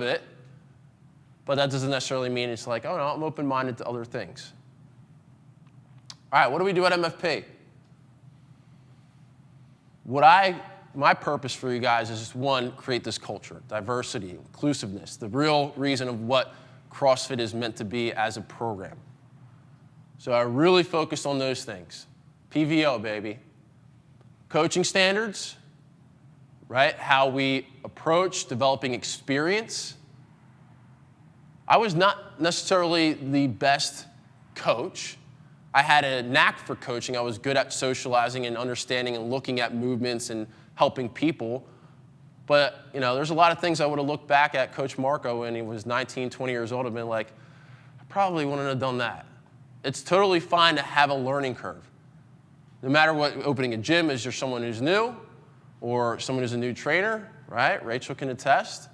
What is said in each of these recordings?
it, but that doesn't necessarily mean it's like, oh no, I'm open-minded to other things. All right, what do we do at MFP? My purpose for you guys is just, one, create this culture, diversity, inclusiveness, the real reason of what CrossFit is meant to be as a program. So I really focused on those things. PVO, baby. Coaching standards, right? How we approach developing experience. I was not necessarily the best coach. I had a knack for coaching. I was good at socializing and understanding and looking at movements and helping people. But, you know, there's a lot of things I would have looked back at Coach Marco when he was 19, 20 years old and been like, I probably wouldn't have done that. It's totally fine to have a learning curve. No matter what, opening a gym is, you're someone who's new or someone who's a new trainer, right? Rachel can attest.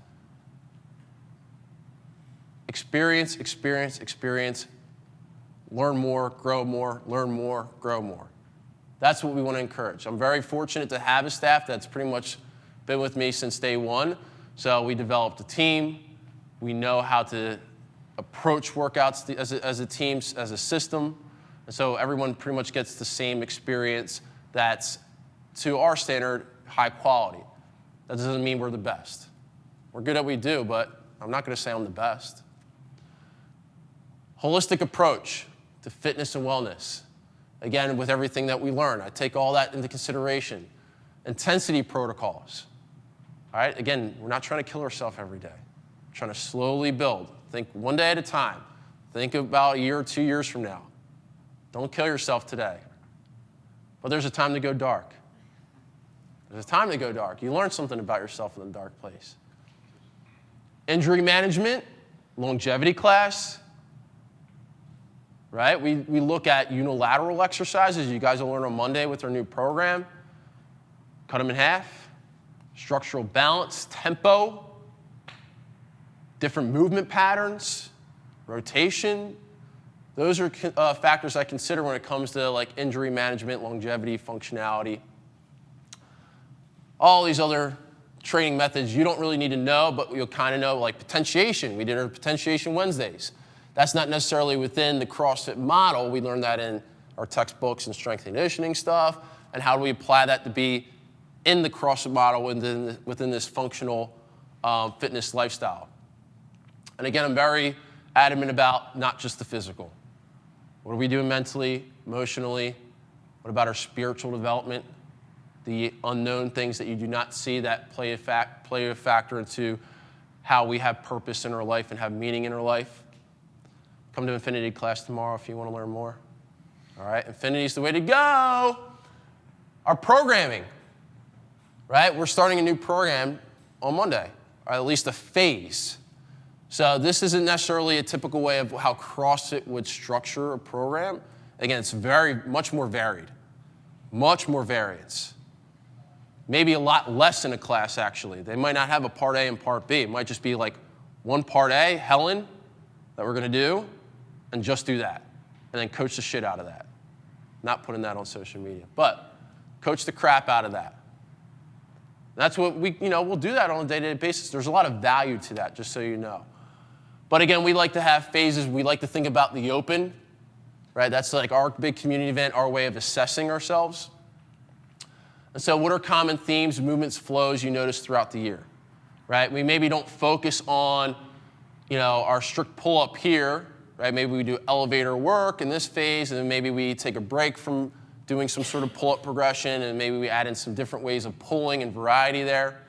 Experience, experience, experience. Learn more, grow more, learn more, grow more. That's what we want to encourage. I'm very fortunate to have a staff that's pretty much been with me since day one. So we developed a team. We know how to approach workouts as a team, as a system. And so everyone pretty much gets the same experience that's, to our standard, high quality. That doesn't mean we're the best. We're good at what we do, but I'm not going to say I'm the best. Holistic approach to fitness and wellness. Again, with everything that we learn, I take all that into consideration. Intensity protocols. All right, again, we're not trying to kill ourselves every day. We're trying to slowly build. Think one day at a time. Think about a year or 2 years from now. Don't kill yourself today. But there's a time to go dark. There's a time to go dark. You learn something about yourself in a dark place. Injury management, longevity class. Right? We look at unilateral exercises. You guys will learn on Monday with our new program. Cut them in half. Structural balance, tempo, different movement patterns, rotation. Those are factors I consider when it comes to like injury management, longevity, functionality. All these other training methods you don't really need to know, but you'll kind of know, like potentiation. We did our potentiation Wednesdays. That's not necessarily within the CrossFit model. We learned that in our textbooks and strength and conditioning stuff. And how do we apply that to be in the CrossFit model within this functional fitness lifestyle? And again, I'm very adamant about not just the physical. What are we doing mentally, emotionally? What about our spiritual development? The unknown things that you do not see that play a factor into how we have purpose in our life and have meaning in our life. Come to Infinity class tomorrow if you want to learn more. All right, Infinity is the way to go. Our programming, right? We're starting a new program on Monday, or at least a phase. So this isn't necessarily a typical way of how CrossFit would structure a program. Again, it's much more varied, much more variance. Maybe a lot less in a class, actually. They might not have a part A and part B. It might just be like one part A, Helen, that we're going to do, and just do that. And then coach the shit out of that. Not putting that on social media, but coach the crap out of that. That's what we'll do that on a day-to-day basis. There's a lot of value to that, just so you know. But again, we like to have phases. We like to think about the open, right? That's like our big community event, our way of assessing ourselves. And so what are common themes, movements, flows you notice throughout the year, right? We maybe don't focus on, our strict pull-up here, right? Maybe we do elevator work in this phase, and then maybe we take a break from doing some sort of pull-up progression, and maybe we add in some different ways of pulling and variety there.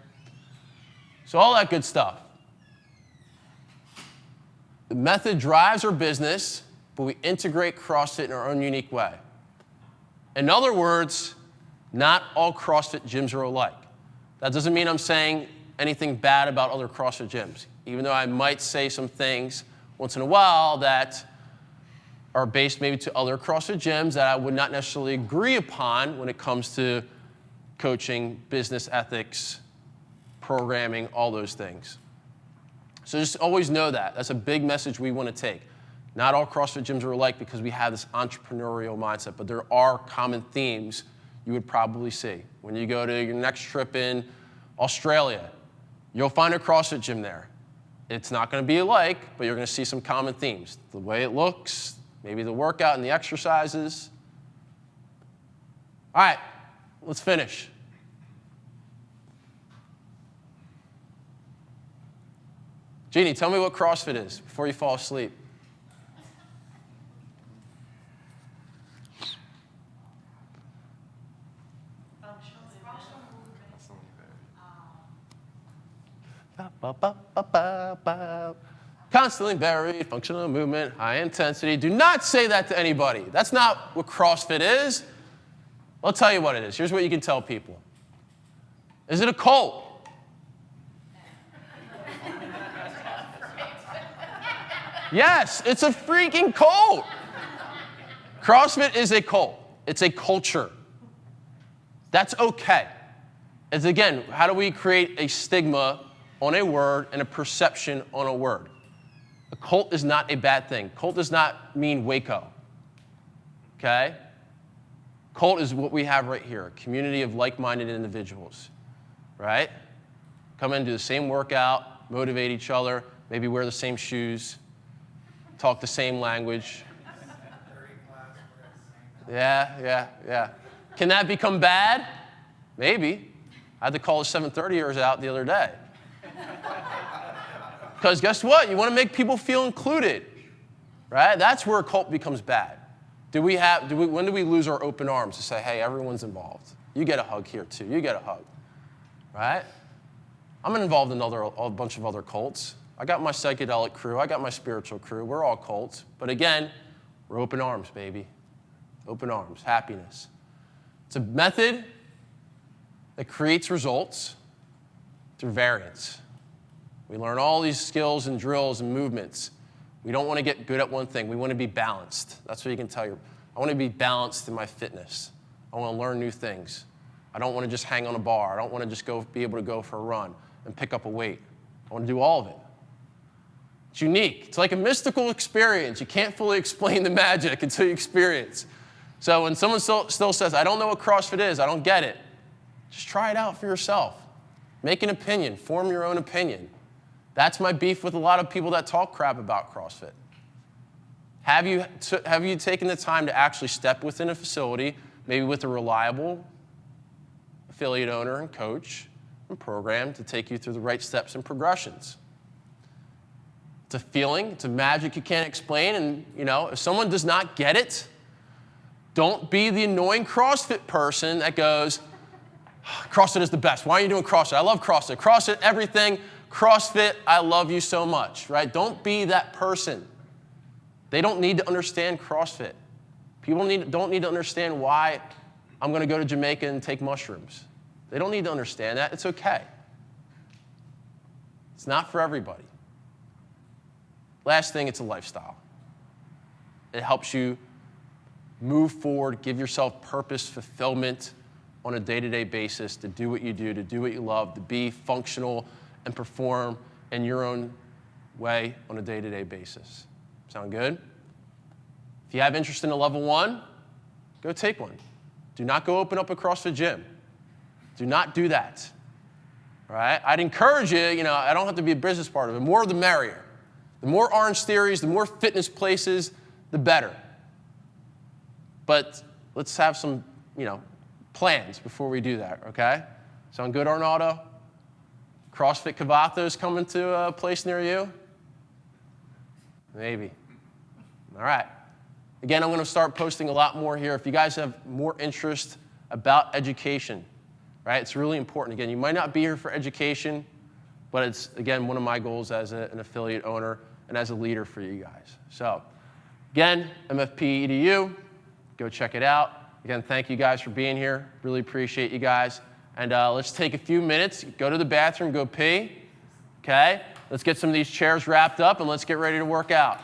So all that good stuff. The method drives our business, but we integrate CrossFit in our own unique way. In other words, not all CrossFit gyms are alike. That doesn't mean I'm saying anything bad about other CrossFit gyms, even though I might say some things once in a while that are based maybe to other CrossFit gyms that I would not necessarily agree upon when it comes to coaching, business ethics, programming, all those things. So just always know that. That's a big message we want to take. Not all CrossFit gyms are alike because we have this entrepreneurial mindset, but there are common themes you would probably see. When you go to your next trip in Australia, you'll find a CrossFit gym there. It's not going to be alike, but you're going to see some common themes. The way it looks, maybe the workout and the exercises. All right, let's finish. Jeannie, tell me what CrossFit is before you fall asleep. Constantly varied, functional movement, high intensity. Do not say that to anybody. That's not what CrossFit is. I'll tell you what it is. Here's what you can tell people. Is it a cult? Yes, it's a freaking cult. CrossFit is a cult. It's a culture. That's okay. It's, again, how do we create a stigma on a word and a perception on a word? A cult is not a bad thing. Cult does not mean Waco. Okay? Cult is what we have right here, a community of like-minded individuals, right? Come in, do the same workout, motivate each other, maybe wear the same shoes, talk the same language. Yeah. Can that become bad? Maybe. I had to call the 730ers out the other day. Because guess what? You want to make people feel included, right? That's where a cult becomes bad. When do we lose our open arms to say, hey, everyone's involved? You get a hug here too. You get a hug, right? I'm involved in a bunch of other cults. I got my psychedelic crew. I got my spiritual crew. We're all cults. But again, we're open arms, baby. Open arms, happiness. It's a method that creates results through variance. We learn all these skills and drills and movements. We don't want to get good at one thing. We want to be balanced. That's what you can tell you. I want to be balanced in my fitness. I want to learn new things. I don't want to just hang on a bar. I don't want to just be able to go for a run and pick up a weight. I want to do all of it. It's unique. It's like a mystical experience. You can't fully explain the magic until you experience. So when someone still says, I don't know what CrossFit is, I don't get it, just try it out for yourself. Make an opinion. Form your own opinion. That's my beef with a lot of people that talk crap about CrossFit. Have you taken the time to actually step within a facility, maybe with a reliable affiliate owner and coach and program to take you through the right steps and progressions? It's a feeling. It's a magic you can't explain. And, if someone does not get it, don't be the annoying CrossFit person that goes, CrossFit is the best. Why are you doing CrossFit? I love CrossFit. CrossFit, everything. CrossFit, I love you so much, right? Don't be that person. They don't need to understand CrossFit. People don't need to understand why I'm going to go to Jamaica and take mushrooms. They don't need to understand that. It's okay. It's not for everybody. Last thing, it's a lifestyle. It helps you move forward, give yourself purpose, fulfillment on a day-to-day basis, to do what you do, to do what you love, to be functional and perform in your own way on a day-to-day basis. Sound good? If you have interest in a level 1, go take one. Do not go open up a CrossFit gym. Do not do that. All right? I'd encourage you, I don't have to be a business part of it. The more the merrier. The more Orange Theories, the more fitness places, the better. But let's have some, plans before we do that, okay? Sound good, Arnaldo? CrossFit Cavato is coming to a place near you? Maybe. All right. Again, I'm going to start posting a lot more here. If you guys have more interest about education, right? It's really important. Again, you might not be here for education, but it's, again, one of my goals as an affiliate owner and as a leader for you guys. So, again, MFP EDU, go check it out. Again, thank you guys for being here. Really appreciate you guys. And let's take a few minutes, go to the bathroom, go pee, okay? Let's get some of these chairs wrapped up, and let's get ready to work out.